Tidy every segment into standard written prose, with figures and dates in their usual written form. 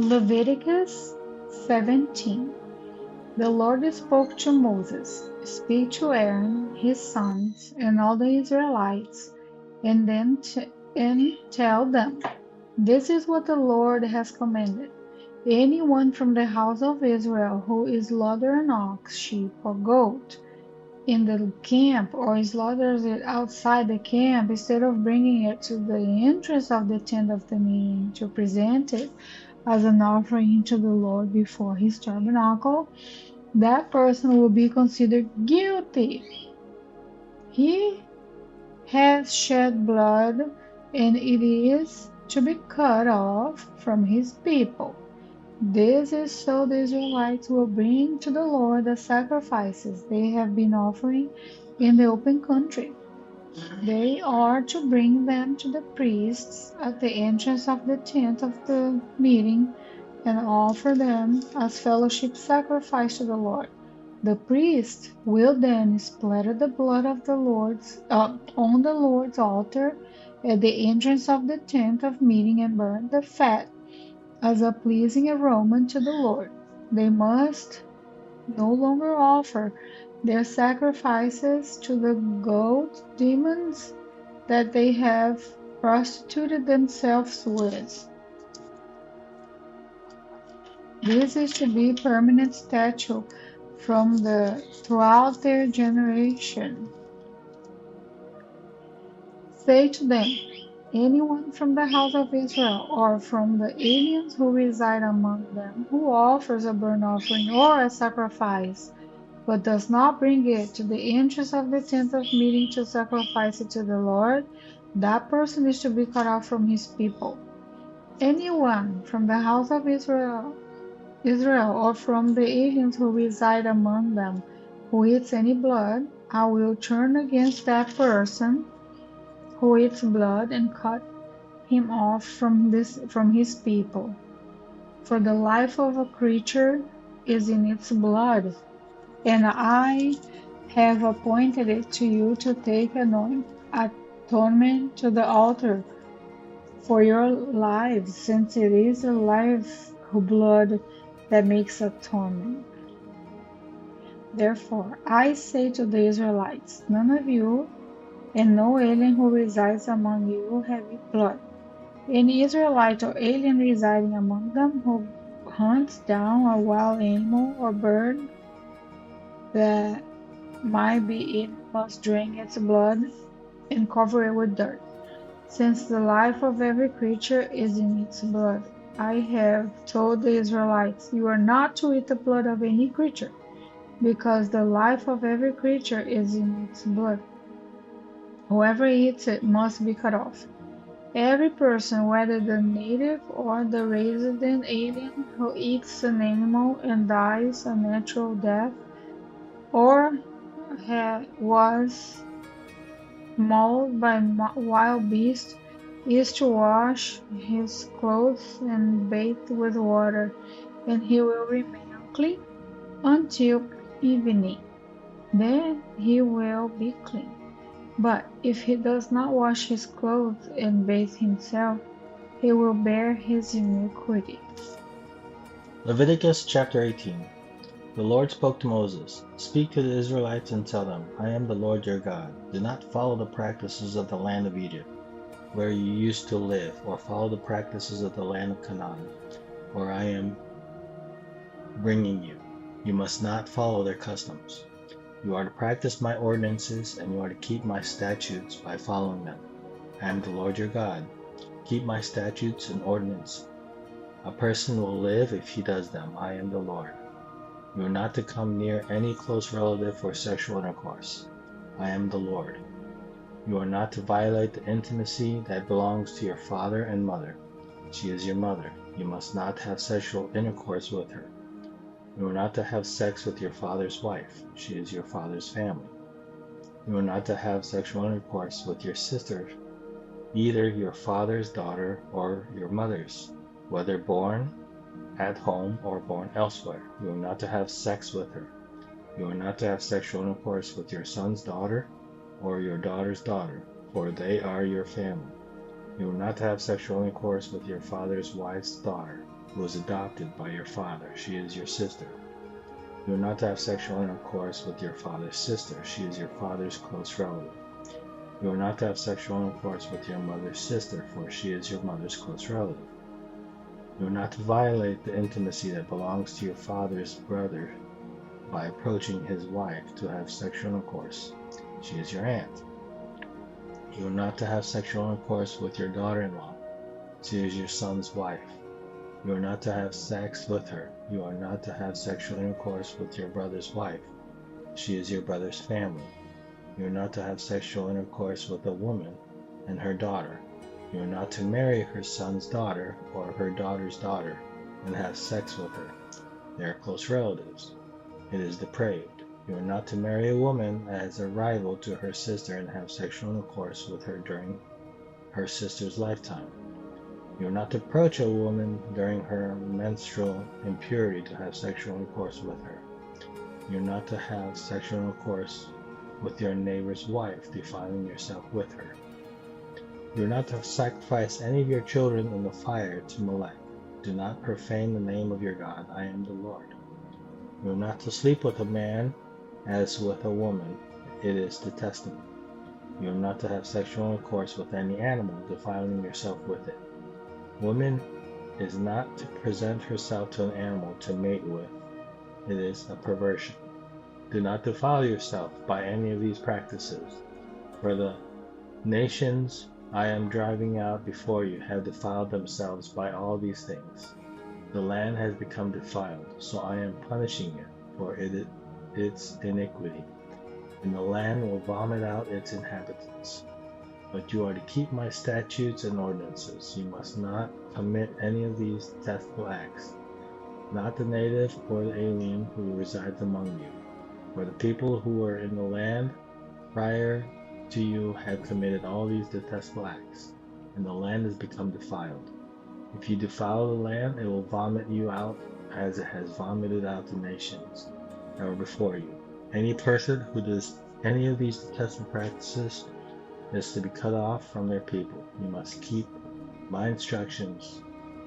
Leviticus 17. The Lord spoke to Moses, "Speak to Aaron, his sons, and all the Israelites, and tell them, this is what the Lord has commanded. Anyone from the house of Israel who slaughters an ox, sheep, or goat in the camp, or slaughters it outside the camp, instead of bringing it to the entrance of the tent of the meeting to present it as an offering to the Lord before his tabernacle, that person will be considered guilty. He has shed blood, and it is to be cut off from his people. This is so the Israelites will bring to the Lord the sacrifices they have been offering in the open country. They are to bring them to the priests at the entrance of the tent of the meeting and offer them as fellowship sacrifice to the Lord. The priest will then splatter the blood of the on the Lord's altar at the entrance of the tent of meeting and burn the fat as a pleasing aroma to the Lord. They must no longer offer their sacrifices to the goat demons that they have prostituted themselves with. This is to be a permanent statute throughout their generation. Say to them, anyone from the house of Israel or from the aliens who reside among them who offers a burnt offering or a sacrifice, but does not bring it to the entrance of the tent of meeting to sacrifice it to the Lord, that person is to be cut off from his people. Anyone from the house of Israel or from the aliens who reside among them who eats any blood, I will turn against that person who eats blood and cut him off from his people. For the life of a creature is in its blood, and I have appointed it to you to take atonement to the altar for your lives, since it is a life blood that makes atonement. Therefore, I say to the Israelites, none of you and no alien who resides among you will have blood. Any Israelite or alien residing among them who hunts down a wild animal or bird that might be eaten must drink its blood and cover it with dirt, since the life of every creature is in its blood. I have told the Israelites, you are not to eat the blood of any creature, because the life of every creature is in its blood. Whoever eats it must be cut off. Every person, whether the native or the resident alien, who eats an animal and dies a natural death, or was mauled by wild beasts, is to wash his clothes and bathe with water, and he will remain unclean until evening. Then he will be clean. But if he does not wash his clothes and bathe himself, he will bear his iniquity. Leviticus chapter 18. The Lord spoke to Moses, "Speak to the Israelites and tell them, I am the Lord your God. Do not follow the practices of the land of Egypt, where you used to live, or follow the practices of the land of Canaan, where I am bringing you. You must not follow their customs. You are to practice my ordinances, and you are to keep my statutes by following them. I am the Lord your God. Keep my statutes and ordinances. A person will live if he does them. I am the Lord. You are not to come near any close relative for sexual intercourse. I am the Lord. You are not to violate the intimacy that belongs to your father and mother. She is your mother. You must not have sexual intercourse with her. You are not to have sex with your father's wife. She is your father's family. You are not to have sexual intercourse with your sister, either your father's daughter or your mother's, whether born at home or born elsewhere. You are not to have sex with her. You are not to have sexual intercourse with your son's daughter or your daughter's daughter, for they are your family. You are not to have sexual intercourse with your father's wife's daughter. who was adopted by your father. She is your sister. You are not to have sexual intercourse with your father's sister. She is your father's close relative. You are not to have sexual intercourse with your mother's sister, for she is your mother's close relative. You are not to violate the intimacy that belongs to your father's brother by approaching his wife to have sexual intercourse. She is your aunt. You are not to have sexual intercourse with your daughter-in-law. She is your son's wife. You are not to have sex with her. You are not to have sexual intercourse with your brother's wife. She is your brother's family. You are not to have sexual intercourse with a woman and her daughter. You are not to marry her son's daughter or her daughter's daughter and have sex with her. They are close relatives. It is depraved. You are not to marry a woman as a rival to her sister and have sexual intercourse with her during her sister's lifetime. You are not to approach a woman during her menstrual impurity to have sexual intercourse with her. You are not to have sexual intercourse with your neighbor's wife, defiling yourself with her. You are not to sacrifice any of your children in the fire to Molech. Do not profane the name of your God. I am the Lord. You are not to sleep with a man as with a woman. It is detestable. You are not to have sexual intercourse with any animal, defiling yourself with it. Woman is not to present herself to an animal to mate with. It is a perversion. Do not defile yourself by any of these practices, for the nations I am driving out before you have defiled themselves by all these things. The land has become defiled, so I am punishing it for its iniquity, and the land will vomit out its inhabitants. But you are to keep my statutes and ordinances. You must not commit any of these detestable acts, not the native or the alien who resides among you, for the people who were in the land prior to you have committed all these detestable acts, and the land has become defiled. If you defile the land, it will vomit you out as it has vomited out the nations that were before you. Any person who does any of these detestable practices is to be cut off from their people. You must keep my instructions.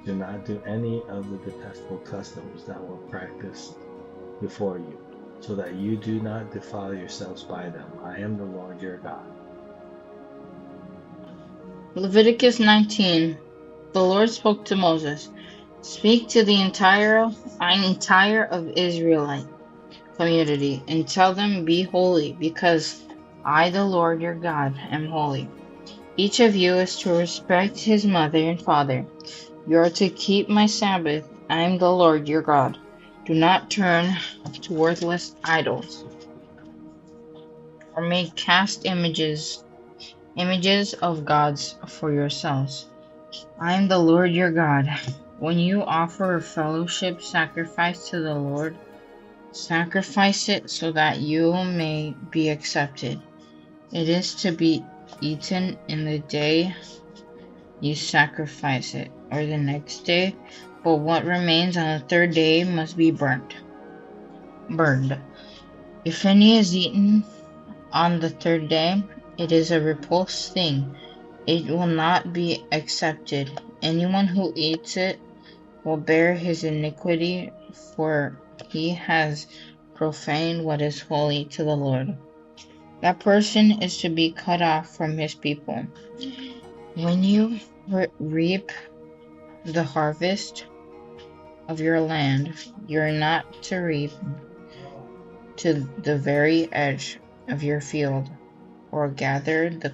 Do not do any of the detestable customs that were practiced before you, so that you do not defile yourselves by them. I am the Lord your God. Leviticus 19. The Lord spoke to Moses, "Speak to the entire of Israelite community, and tell them, be holy, because I, the Lord your God, am holy. Each of you is to respect his mother and father. You are to keep my Sabbath. I am the Lord your God. Do not turn to worthless idols, or make cast images of gods for yourselves. I am the Lord your God. When you offer a fellowship sacrifice to the Lord, sacrifice it so that you may be accepted. It is to be eaten in the day you sacrifice it, or the next day, but what remains on the third day must be burned. If any is eaten on the third day, it is a repulsed thing. It will not be accepted. Anyone who eats it will bear his iniquity, for he has profaned what is holy to the Lord. That person is to be cut off from his people. When you reap the harvest of your land, you are not to reap to the very edge of your field, or gather the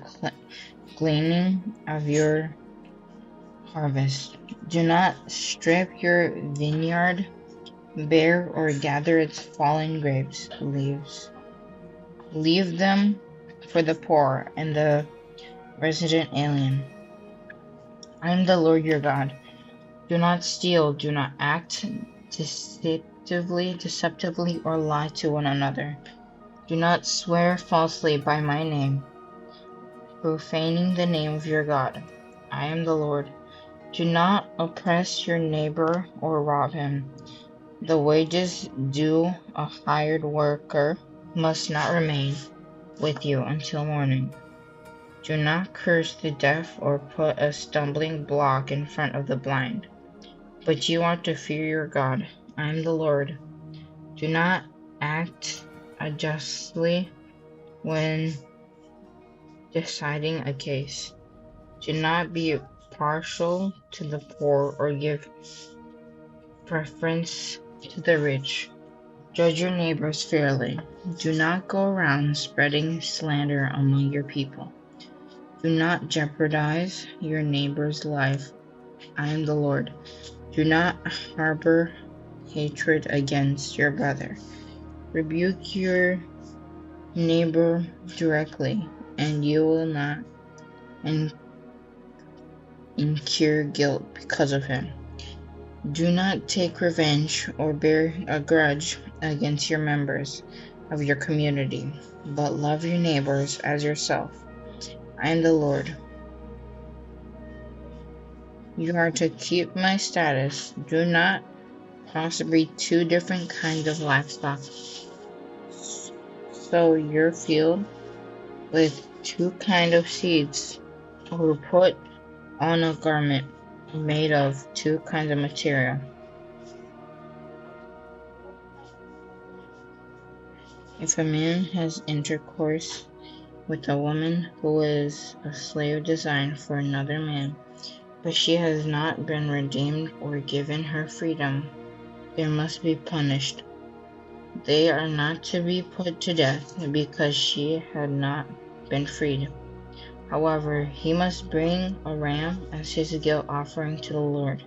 gleaning of your harvest. Do not strip your vineyard bare or gather its fallen grapes leaves. Leave them for the poor and the resident alien. I am the Lord your God. Do not steal. Do not act deceptively, or lie to one another. Do not swear falsely by my name, profaning the name of your God. I am the Lord. Do not oppress your neighbor or rob him. The wages due a hired worker must not remain with you until morning. Do not curse the deaf or put a stumbling block in front of the blind. but you are to fear your God. I am the Lord. Do not act unjustly when deciding a case. Do not be partial to the poor or give preference to the rich. Judge your neighbors fairly. Do not go around spreading slander among your people. Do not jeopardize your neighbor's life. I am the Lord. Do not harbor hatred against your brother. Rebuke your neighbor directly, and you will not incur guilt because of him. Do not take revenge or bear a grudge against your members of your community, but love your neighbors as yourself. I am the Lord. You are to keep my status. Do not crossbreed two different kinds of livestock. Sow your field with two kinds of seeds, or put on a garment made of two kinds of material. If a man has intercourse with a woman who is a slave designed for another man, but she has not been redeemed or given her freedom, they must be punished. They are not to be put to death because she had not been freed. However, he must bring a ram as his guilt offering to the Lord.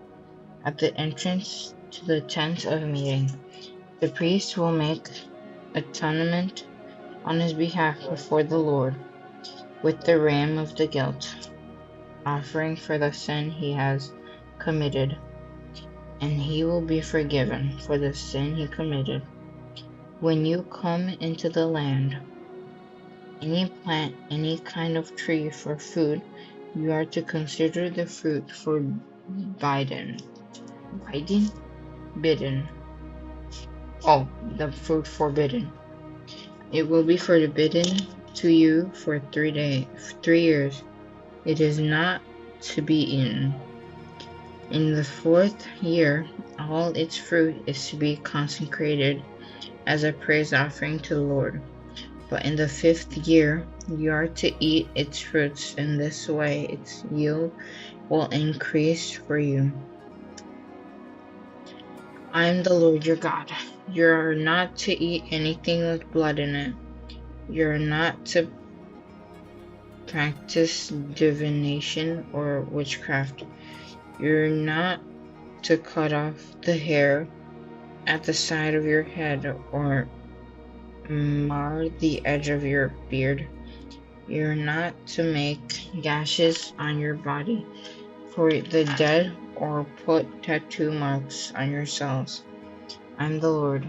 At the entrance to the tent of meeting, the priest will make atonement on his behalf before the Lord with the ram of the guilt offering for the sin he has committed, and he will be forgiven for the sin he committed. When you come into the land, any plant, any kind of tree for food, you are to consider the fruit forbidden. The fruit forbidden. It will be forbidden to you for 3 years. It is not to be eaten. In the 4th year, all its fruit is to be consecrated as a praise offering to the Lord. But in the 5th year, you are to eat its fruits. In this way, its yield will increase for you. I am the Lord your God. You are not to eat anything with blood in it. You are not to practice divination or witchcraft. You're not to cut off the hair at the side of your head or mar the edge of your beard. You're not to make gashes on your body for the dead or put tattoo marks on yourselves. I'm the Lord.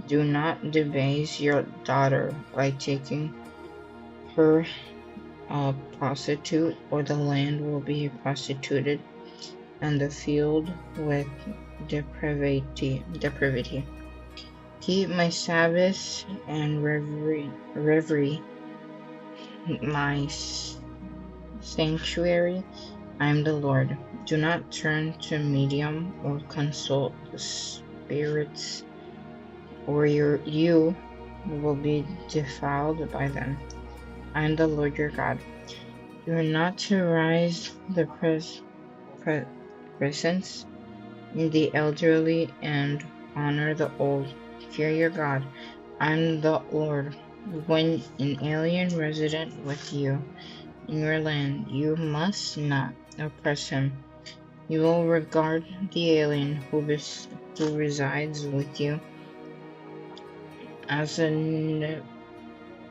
Do not debase your daughter by taking her a prostitute, or the land will be prostituted, and the field with depravity. Keep my Sabbaths and reverie, my sanctuary. I am the Lord. Do not turn to medium or consult the spirits, or you will be defiled by them. I am the Lord your God. You are not to raise the presence in the elderly and honor the old. Fear your God. I am the Lord. When an alien resident with you in your land, you must not oppress him. You will regard the alien who resides with you as a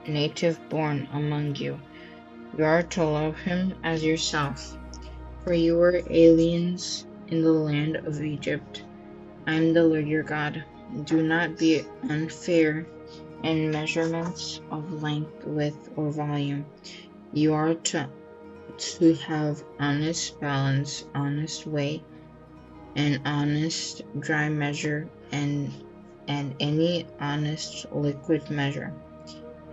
native born among you. You are to love him as yourself, for you were aliens in the land of Egypt. I am the Lord your God. Do not be unfair in measurements of length, width, or volume. You are to have honest balance, honest weight, and honest dry measure, and any honest liquid measure.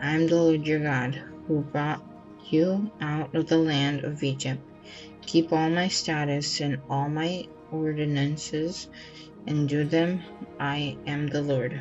I am the Lord your God, who brought you out of the land of Egypt. Keep all my statutes and all my ordinances and do them. I am the Lord.